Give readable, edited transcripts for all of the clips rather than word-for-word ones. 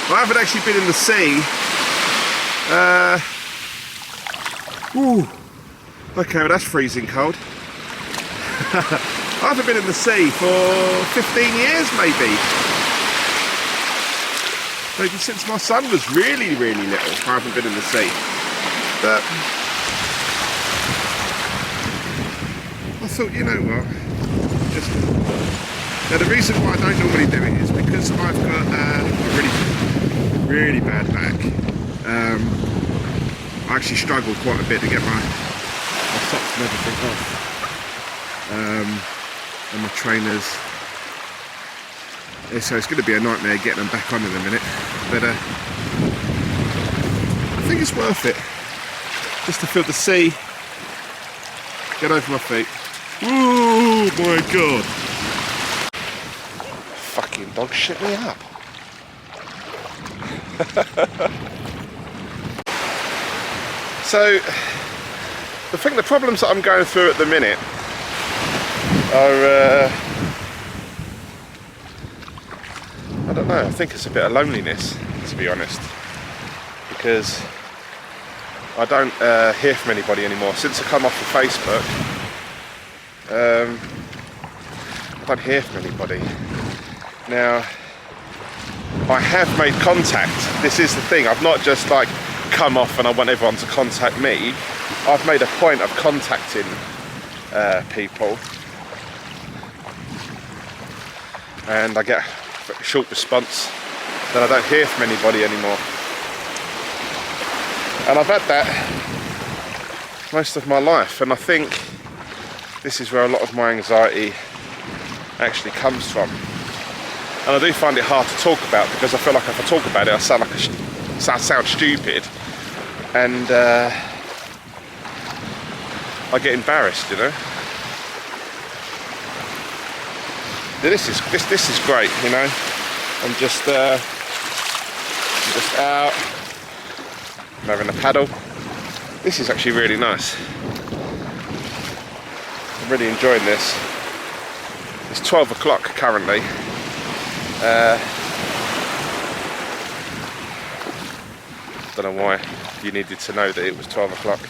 I haven't actually been in the sea. Okay, well that's freezing cold. I haven't been in the sea for 15 years maybe. Maybe since my son was really, really little, I haven't been in the sea. But I thought, you know what, now the reason why I don't normally do it is because I've got a really bad back. I actually struggled quite a bit to get my socks and everything off. And my trainers. So it's going to be a nightmare getting them back on in a minute. But I think it's worth it. Just to feel the sea. Get over my feet. Oh my god. Fucking dog shit me up. So, the problems that I'm going through at the minute are, I don't know, I think it's a bit of loneliness, to be honest, because I don't hear from anybody anymore. Since I come off of Facebook, I don't hear from anybody. Now, I have made contact. This is the thing, I've not just like come off and I want everyone to contact me. I've made a point of contacting people, and I get a short response, then I don't hear from anybody anymore. And I've had that most of my life, and I think this is where a lot of my anxiety actually comes from. And I do find it hard to talk about, because I feel like if I talk about it I sound like I sound stupid, and I get embarrassed, you know. This is great, you know. I'm just out, I'm having a paddle. This is actually really nice. I'm really enjoying this. It's 12 o'clock currently. Don't know why you needed to know that it was 12 o'clock.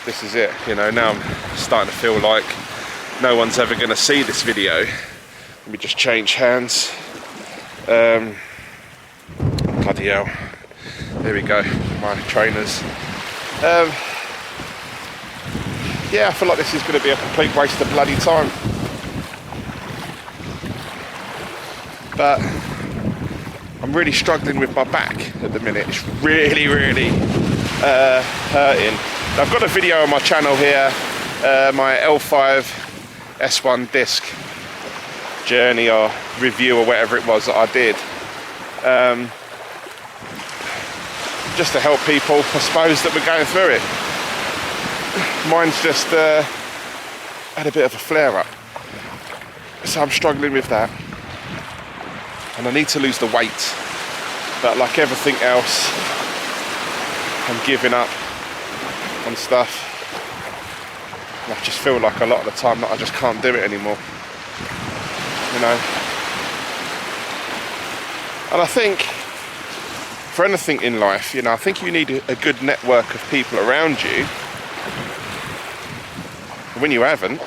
This is it, you know. Now I'm starting to feel like no one's ever going to see this video. Let me just change hands. Bloody hell. There we go, my trainers. Yeah, I feel like this is going to be a complete waste of bloody time. But I'm really struggling with my back at the minute. It's really hurting. I've got a video on my channel here, my L5 S1 disc journey or review or whatever it was that I did. Just to help people, I suppose, that we're going through it. Mine's just had a bit of a flare up. So I'm struggling with that. And I need to lose the weight, but like everything else, I'm giving up on stuff. And I just feel like a lot of the time that I just can't do it anymore, you know. And I think for anything in life, you know, I think you need a good network of people around you. When you haven't,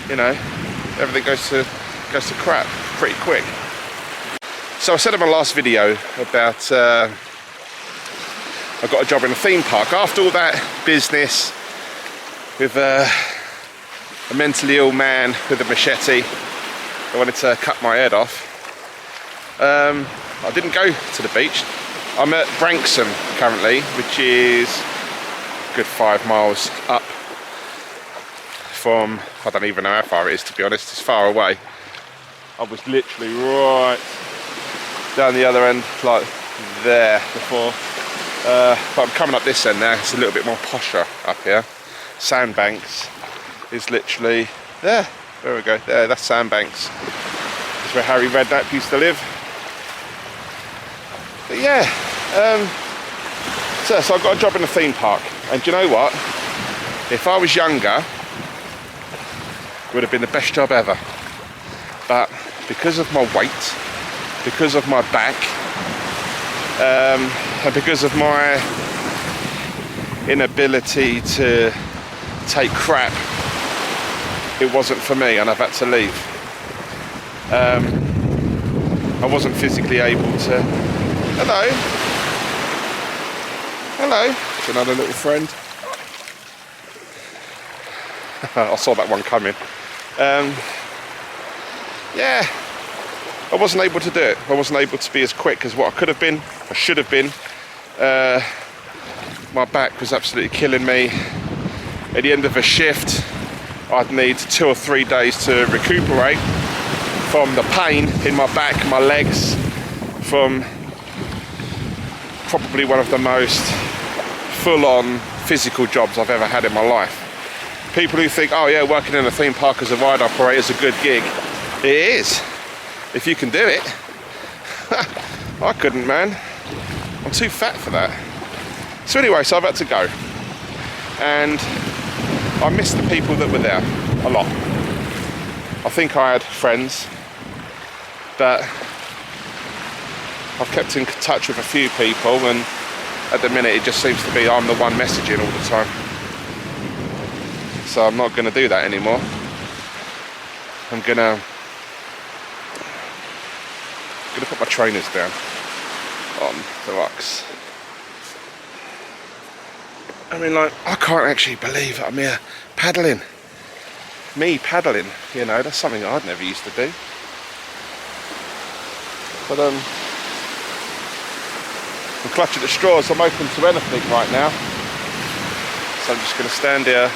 you know, everything goes to crap pretty quick. So I said in my last video about I got a job in a theme park. After all that business with a mentally ill man with a machete who wanted to cut my head off, I didn't go to the beach. I'm at Branksome currently, which is a good 5 miles up from, I don't even know how far it is, to be honest. It's far away. I was literally right down the other end, like there before. But I'm coming up this end now. It's a little bit more posher up here. Sandbanks is literally there. There we go. There, that's Sandbanks. That's where Harry Redknapp used to live. But yeah, so I got a job in a theme park. And do you know what? If I was younger, it would have been the best job ever. But because of my weight because of my back, and because of my inability to take crap, it wasn't for me, and I've had to leave. I wasn't physically able to. Hello. It's another little friend. I saw that one coming. Yeah, I wasn't able to do it. I wasn't able to be as quick as what I could have been, I should have been. My back was absolutely killing me. At the end of a shift, I'd need 2 or 3 days to recuperate from the pain in my back, my legs, from probably one of the most full-on physical jobs I've ever had in my life. People who think, oh yeah, working in a theme park as a ride operator is a good gig. It is, if you can do it. I couldn't, man. I'm too fat for that. So anyway, so I've had to go. And I miss the people that were there a lot. I think I had friends, but I've kept in touch with a few people, and at the minute it just seems to be I'm the one messaging all the time. So I'm not going to do that anymore. I'm gonna put my trainers down on the rocks. I mean, like, I can't actually believe I'm here paddling. Me paddling, you know, that's something I'd never used to do. But I'm clutching at straws. I'm open to anything right now. So I'm just going to stand here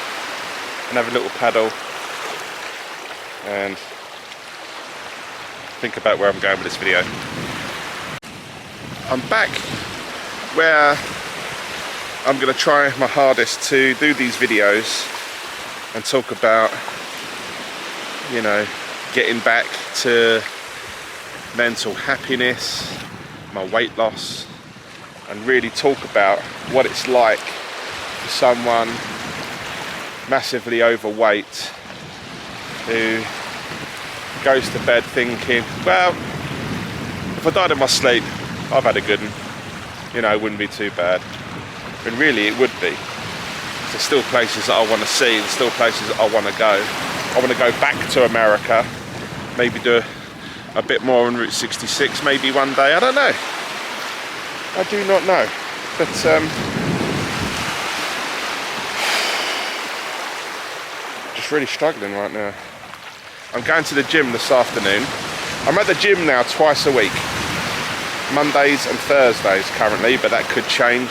and have a little paddle and think about where I'm going with this video. I'm back where I'm going to try my hardest to do these videos and talk about, you know, getting back to mental happiness, my weight loss, and really talk about what it's like for someone massively overweight who goes to bed thinking, well, if I died in my sleep, I've had a good one, you know, it wouldn't be too bad. And really it would be. There's still places that I want to see, there's still places that I want to go. I want to go back to America, maybe do a bit more on Route 66 maybe one day, I don't know. I do not know. But just really struggling right now. I'm going to the gym this afternoon. I'm at the gym now twice a week. Mondays and Thursdays currently, but that could change.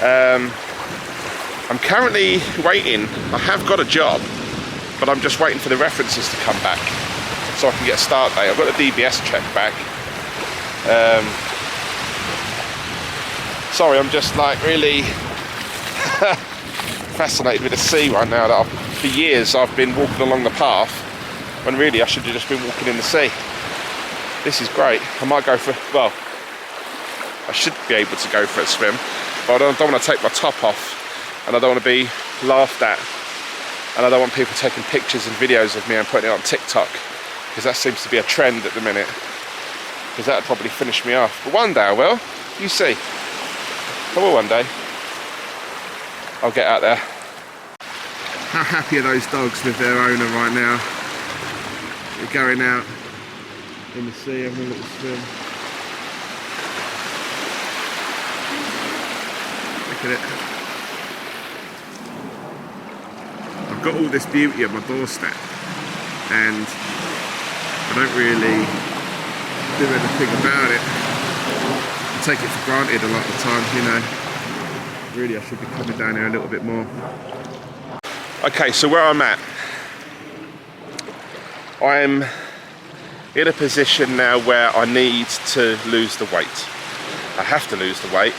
I'm currently waiting. I have got a job, but I'm just waiting for the references to come back so I can get a start date. I've got a DBS check back. Sorry, I'm just like really fascinated with the sea right now. That for years I've been walking along the path when really I should have just been walking in the sea. This is great. I might go for, well, I should be able to go for a swim, but I don't want to take my top off, and I don't want to be laughed at, and I don't want people taking pictures and videos of me and putting it on TikTok, because that seems to be a trend at the minute, because that would probably finish me off. But one day I will, you see. I will one day. I'll get out there. How happy are those dogs with their owner right now? They're going out in the sea, having a little swim. Look at it. I've got all this beauty at my doorstep, and I don't really do anything about it. I take it for granted a lot of the time, you know. Really, I should be coming down here a little bit more. Okay, so where I'm at, I'm in a position now where I need to lose the weight. I have to lose the weight.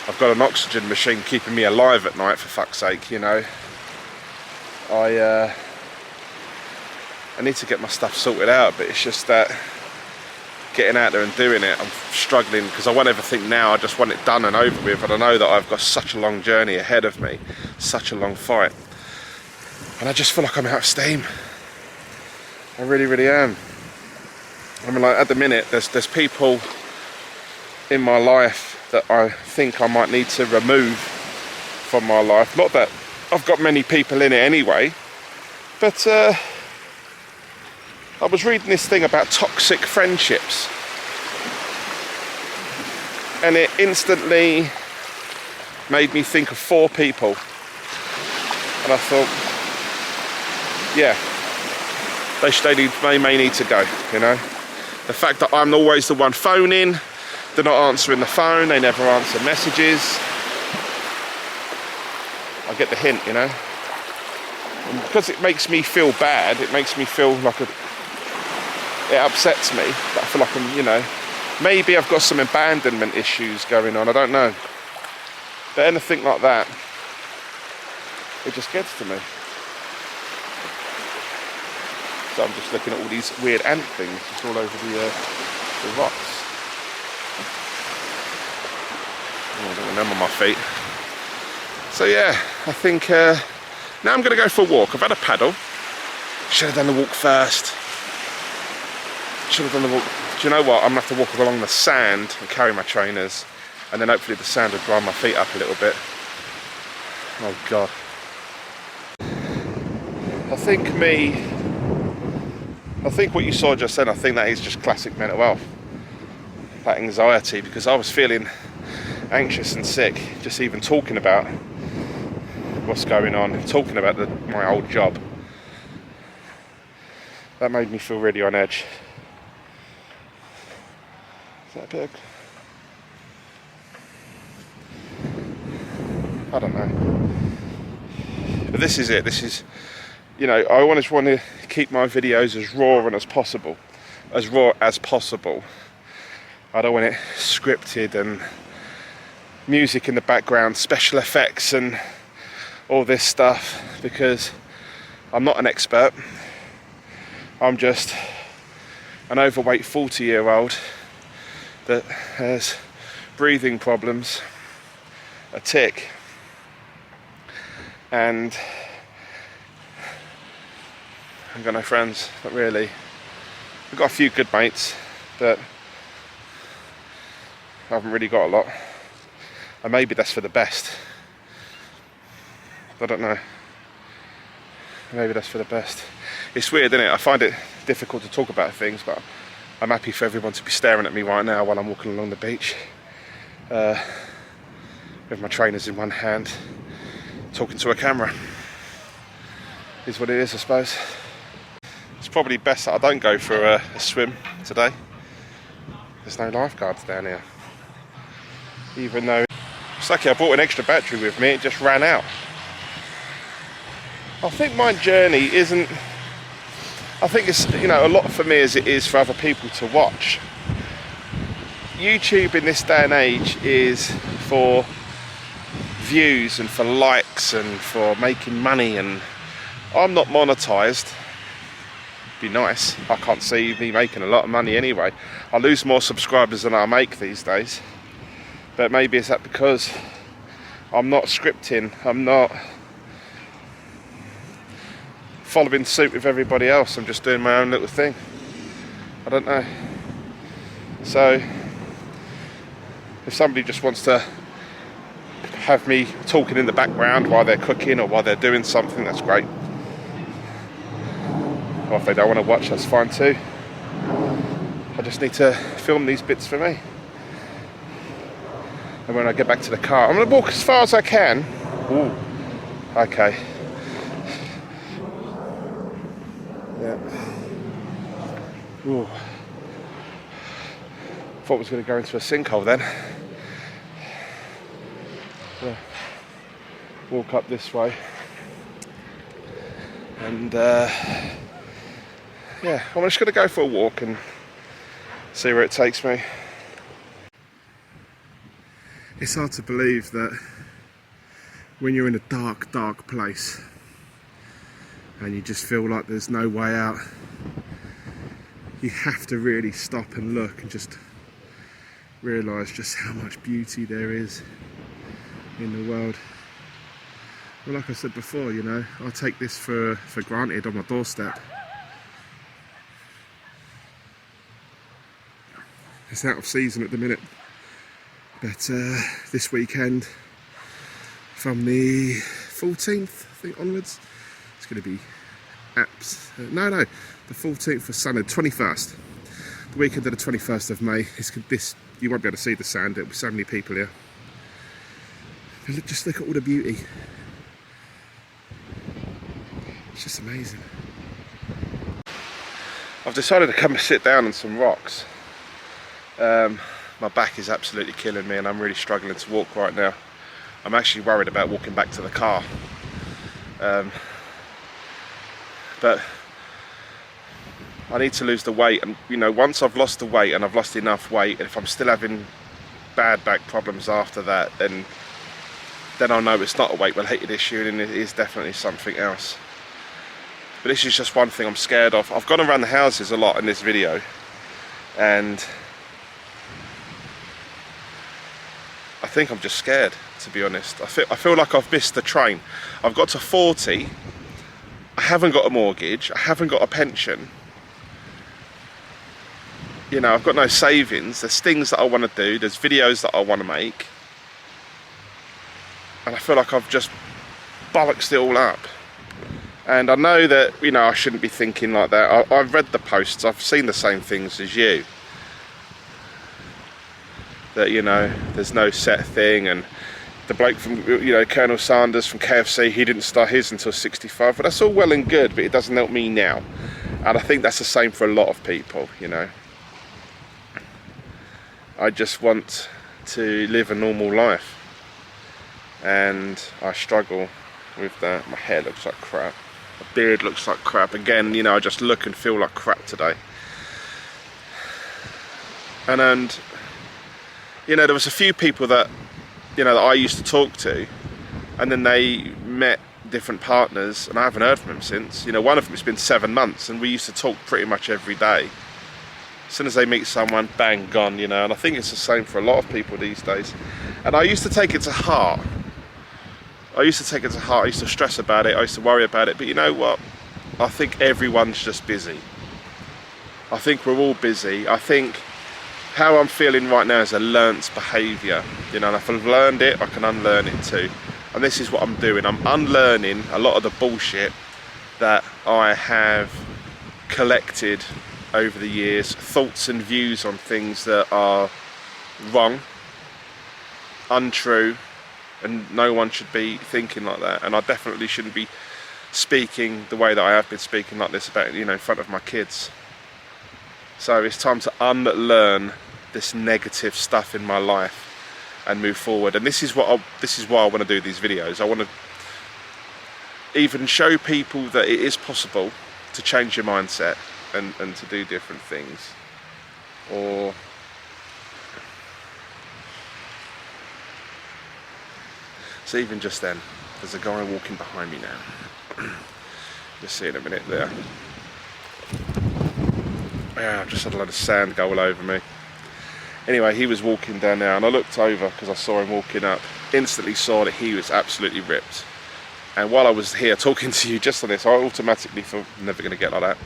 I've got an oxygen machine keeping me alive at night, for fuck's sake, you know. I need to get my stuff sorted out, but it's just that getting out there and doing it, I'm struggling because I want everything now. I just want it done and over with, and I know that I've got such a long journey ahead of me, such a long fight, and I just feel like I'm out of steam. I really, really am. I mean, like at the minute, there's people in my life that I think I might need to remove from my life. Not that I've got many people in it anyway, but I was reading this thing about toxic friendships, and it instantly made me think of 4 people, and I thought, yeah, they may need to go, you know. The fact that I'm always the one phoning, they're not answering the phone, they never answer messages. I get the hint, you know. And because it makes me feel bad, it makes me feel like it upsets me. That I feel like I'm, you know, maybe I've got some abandonment issues going on, I don't know. But anything like that, it just gets to me. So I'm just looking at all these weird ant things just all over the rocks. Oh, I don't remember my feet. So yeah, I think now I'm going to go for a walk. I've had a paddle. Should have done the walk first. Should have done the walk. Do you know what? I'm going to have to walk along the sand and carry my trainers. And then hopefully the sand will dry my feet up a little bit. Oh God. I think what you saw just then, I think that is just classic mental health. That anxiety, because I was feeling anxious and sick just even talking about what's going on, talking about my old job. That made me feel really on edge. Is that a bit of... I don't know. But this is it. This is, you know, I always want to keep my videos as raw and as possible. As raw as possible. I don't want it scripted and music in the background, special effects and all this stuff, because I'm not an expert. I'm just an overweight 40-year-old that has breathing problems, a tic, and I've got no friends, not really. I've got a few good mates, but I haven't really got a lot. And maybe that's for the best. I don't know. Maybe that's for the best. It's weird, isn't it? I find it difficult to talk about things, but I'm happy for everyone to be staring at me right now while I'm walking along the beach. With my trainers in one hand, talking to a camera. Is what it is, I suppose. It's probably best that I don't go for a swim today. There's no lifeguards down here. Even though it's lucky I brought an extra battery with me, it just ran out. I think my journey isn't... I think it's, you know, a lot for me as it is for other people to watch. YouTube in this day and age is for views and for likes and for making money, and I'm not monetized. Be nice. I can't see me making a lot of money anyway. I lose more subscribers than I make these days. But maybe it's that because I'm not scripting, I'm not following suit with everybody else, I'm just doing my own little thing. I don't know. So if somebody just wants to have me talking in the background while they're cooking or while they're doing something, that's great. Or if they don't want to watch, that's fine too. I just need to film these bits for me. And when I get back to the car, I'm going to walk as far as I can. Ooh. Okay. Yeah. Ooh. Thought I was going to go into a sinkhole then. Yeah. Walk up this way. And yeah, I'm just going to go for a walk and see where it takes me. It's hard to believe that when you're in a dark, dark place and you just feel like there's no way out, you have to really stop and look and just realise just how much beauty there is in the world. Well, like I said before, you know, I take this for granted on my doorstep. It's out of season at the minute, but this weekend from the 14th, I think, onwards, it's going to be the 14th of Sunday, 21st. The weekend of the 21st of May. You won't be able to see the sand. There'll be so many people here. But just look at all the beauty. It's just amazing. I've decided to come and sit down on some rocks. My back is absolutely killing me and I'm really struggling to walk right now. I'm actually worried about walking back to the car. But I need to lose the weight, and you know, once I've lost the weight and I've lost enough weight, and if I'm still having bad back problems after that, then I'll know it's not a weight-related issue and it is definitely something else. But this is just one thing I'm scared of. I've gone around the houses a lot in this video, and I think I'm just scared, to be honest. I feel like I've missed the train. I've got to 40, I haven't got a mortgage, I haven't got a pension. You know, I've got no savings. There's things that I want to do, there's videos that I want to make, and I feel like I've just bollocksed it all up. And I know that, you know, I shouldn't be thinking like that. I've read the posts, I've seen the same things as you. That, you know, there's no set thing, and the bloke from, you know, Colonel Sanders from KFC, he didn't start his until 65. But that's all well and good, but it doesn't help me now. And I think that's the same for a lot of people, you know. I just want to live a normal life. And I struggle with that. My hair looks like crap. My beard looks like crap. Again, you know, I just look and feel like crap today. And you know, there was a few people that, you know, that I used to talk to, and then they met different partners, and I haven't heard from them since. You know, one of them, it's been 7 months, and we used to talk pretty much every day. As soon as they meet someone, bang, gone, you know, and I think it's the same for a lot of people these days. And I used to take it to heart. I used to stress about it, I used to worry about it, but you know what? I think everyone's just busy. I think we're all busy. I think how I'm feeling right now is a learnt behaviour, you know, and if I've learned it, I can unlearn it too. And this is what I'm doing. I'm unlearning a lot of the bullshit that I have collected over the years, thoughts and views on things that are wrong, untrue, and no one should be thinking like that. And I definitely shouldn't be speaking the way that I have been speaking like this about, you know, in front of my kids. So it's time to unlearn this negative stuff in my life and move forward. And this is why I want to do these videos. I want to even show people that it is possible to change your mindset and to do different things. Or so even just then, there's a guy walking behind me now. You'll see in a minute there. Yeah, I've just had a lot of sand go all over me. Anyway, he was walking down there, and I looked over because I saw him walking up. Instantly saw that he was absolutely ripped. And while I was here talking to you just on this, I automatically thought, I'm never going to get like that.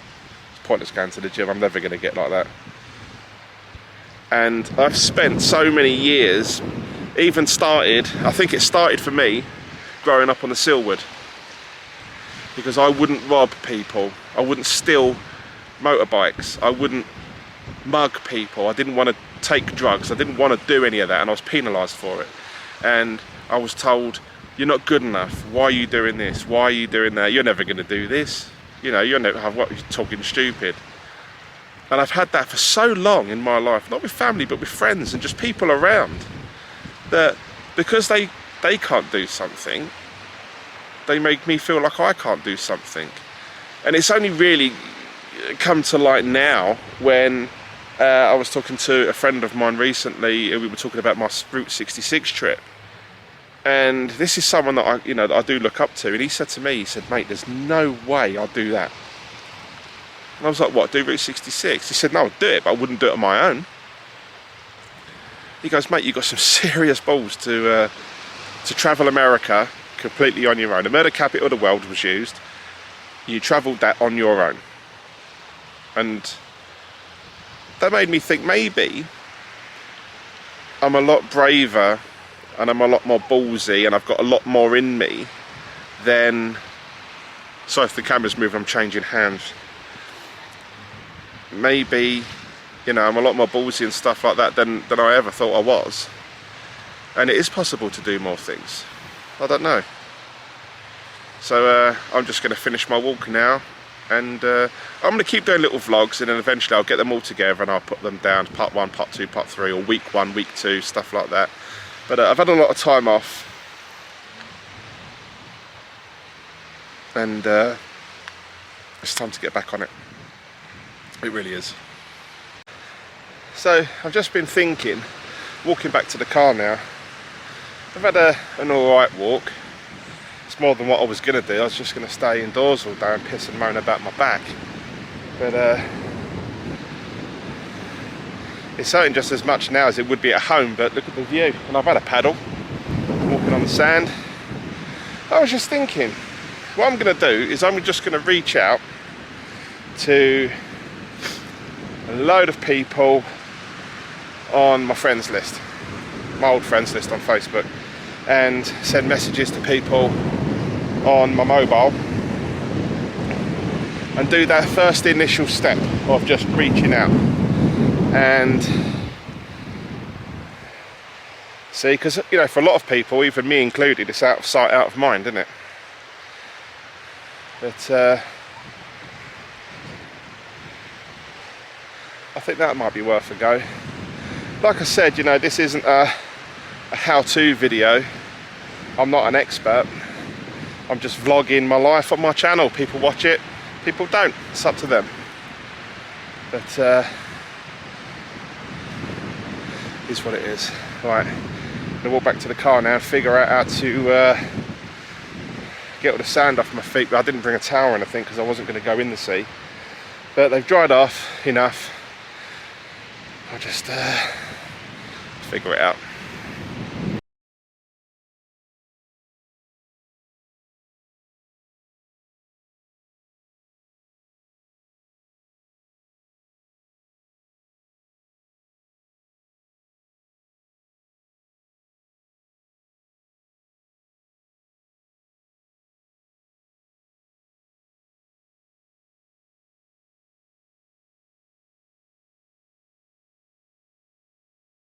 It's pointless going to the gym, I'm never going to get like that. And I've spent so many years, I think it started for me growing up on the Silwood. Because I wouldn't rob people, I wouldn't steal motorbikes, I wouldn't mug people, I didn't want to take drugs, I didn't want to do any of that, and I was penalised for it. And I was told, you're not good enough, why are you doing this, why are you doing that, you're never going to do this, you know, you're talking stupid. And I've had that for so long in my life, not with family but with friends and just people around, that because they can't do something, they make me feel like I can't do something. And it's only really come to light now when I was talking to a friend of mine recently, and we were talking about my Route 66 trip. And this is someone that I do look up to, and he said to me, he said, mate, there's no way I'll do that. And I was like, what, do Route 66? He said, no, I'd do it, but I wouldn't do it on my own. He goes, mate, you've got some serious balls to travel America completely on your own. The murder capital of the world was used. You travelled that on your own. And that made me think maybe I'm a lot braver and I'm a lot more ballsy and I've got a lot more in me than... Sorry if the camera's moving, I'm changing hands. Maybe, you know, I'm a lot more ballsy and stuff like that than I ever thought I was. And it is possible to do more things. I don't know. So I'm just going to finish my walk now. And I'm going to keep doing little vlogs, and then eventually I'll get them all together and I'll put them down, part 1, part 2, part 3, or week 1, week 2, stuff like that. But I've had a lot of time off. And it's time to get back on it. It really is. So I've just been thinking, walking back to the car now. I've had an alright walk. It's more than what I was going to do. I was just going to stay indoors all day and piss and moan about my back. But it's hurting just as much now as it would be at home. But look at the view. And I've had a paddle. I'm walking on the sand. I was just thinking, what I'm going to do is I'm just going to reach out to a load of people on my friends list, my old friends list on Facebook, and send messages to people on my mobile and do that first initial step of just reaching out. And see, because you know, for a lot of people, even me included, it's out of sight, out of mind, isn't it? But I think that might be worth a go. Like I said, you know, this isn't a how-to video. I'm not an expert. I'm just vlogging my life on my channel. People watch it, people don't. It's up to them. But is what it is. Right, I'm gonna walk back to the car now and figure out how to get all the sand off my feet. But I didn't bring a towel or anything because I wasn't going to go in the sea. But they've dried off enough. I'll just figure it out.